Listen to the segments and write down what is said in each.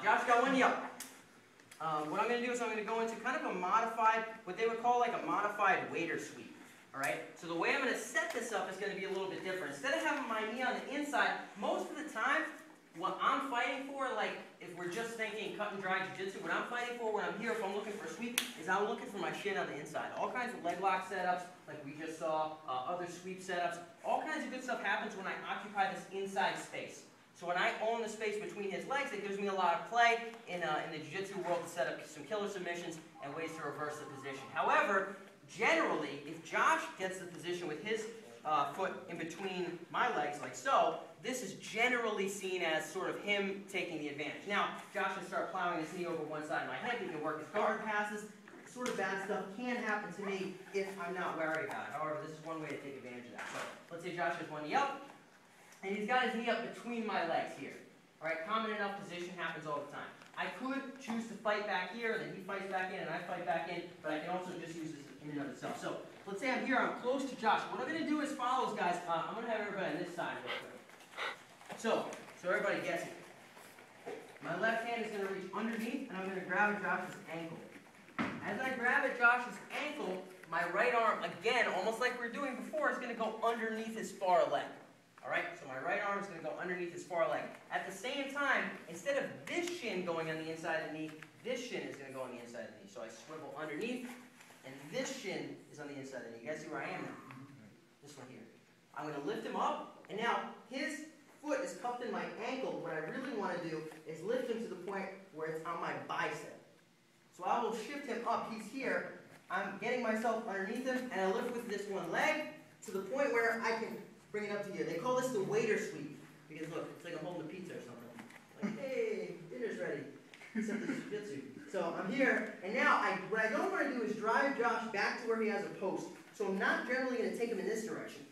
Josh got one up. What I'm going to do is I'm going to go into kind of a modified, what they would call like a modified waiter sweep. Alright? So the way I'm going to set this up is going to be a little bit different. Instead of having my knee on the inside, most of the time, what I'm fighting for, like if we're just thinking cut and dry jiu-jitsu, what I'm fighting for when I'm here, if I'm looking for a sweep, is I'm looking for my shin on the inside. All kinds of leg lock setups, like we just saw, other sweep setups, all kinds of good stuff happens when I occupy this inside space. So when I own the space between his legs, it gives me a lot of play in the jiu-jitsu world to set up some killer submissions and ways to reverse the position. However, generally, if Josh gets the position with his foot in between my legs, like so, this is generally seen as sort of him taking the advantage. Now, Josh can start plowing his knee over one side of my head. He can work his guard passes. Sort of bad stuff can happen to me if I'm not wary about it. However, this is one way to take advantage of that. So let's say Josh has one knee up, and he's got his knee up between my legs here. All right, common enough position, happens all the time. I could choose to fight back here, and then he fights back in, and I fight back in, but I can also just use this in and of itself. So let's say I'm here, I'm close to Josh. What I'm going to do is follows, guys. I'm going to have everybody on this side real quick. So everybody gets it. My left hand is going to reach underneath, and I'm going to grab at Josh's ankle. As I grab at Josh's ankle, my right arm, again, almost like we were doing before, is going to go underneath his far leg. All right, so my right arm is going to go underneath his far leg. At the same time, instead of this shin going on the inside of the knee, this shin is going to go on the inside of the knee. So I swivel underneath, and this shin is on the inside of the knee. You guys see where I am now? This one here. I'm going to lift him up, and now his foot is cupped in my ankle. What I really want to do is lift him to the point where it's on my bicep. So I will shift him up. He's here. I'm getting myself underneath him, and I lift with this one leg to the point where I can bring it up to here. They call this the waiter sweep. Because look, it's like I'm holding a pizza or something. Like, hey, dinner's ready. Except it's jiu-jitsu. So I'm here, and now what I don't want to do is drive Josh back to where he has a post. So I'm not generally going to take him in this direction,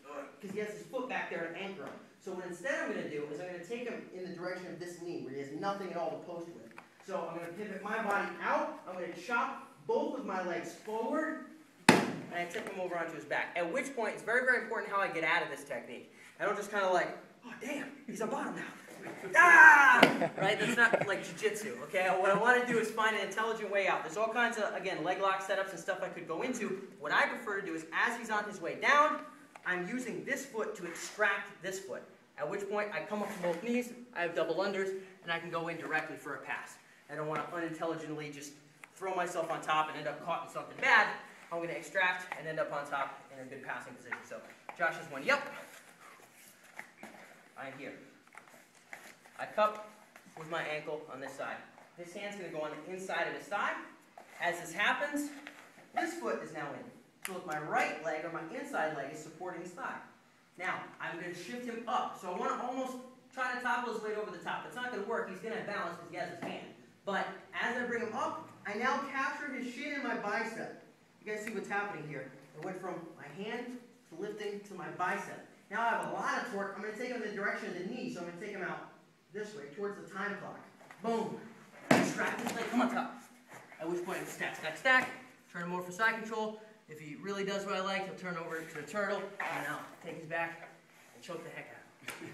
because he has his foot back there to anchor him. So what instead I'm going to do is I'm going to take him in the direction of this knee, where he has nothing at all to post with. So I'm going to pivot my body out, I'm going to chop both of my legs forward, and I tip him over onto his back. At which point, it's very, very important how I get out of this technique. I don't just kind of like, oh damn, he's on bottom now. Ah! Right? That's not like jiu-jitsu, okay? What I want to do is find an intelligent way out. There's all kinds of, again, leg lock setups and stuff I could go into. What I prefer to do is, as he's on his way down, I'm using this foot to extract this foot. At which point, I come up to both knees, I have double unders, and I can go in directly for a pass. I don't want to unintelligently just throw myself on top and end up caught in something bad. I'm going to extract and end up on top in a good passing position. So Josh has one, yep. I'm here. I cup with my ankle on this side. This hand's going to go on the inside of his thigh. As this happens, this foot is now in. So look, my right leg, or my inside leg, is supporting his thigh. Now, I'm going to shift him up. So I want to almost try to topple his weight over the top. It's not going to work. He's going to have balance because he has his hand. But as I bring him up, I now capture his shin and my bicep. You guys see what's happening here. I went from my hand to lifting to my bicep. Now I have a lot of torque. I'm going to take him in the direction of the knee, so I'm going to take him out this way, towards the time clock. Boom. Extract this leg, come on top. At which point, stack, stack, stack. Turn him over for side control. If he really does what I like, he'll turn over to a turtle, and I'll take his back and choke the heck out of him.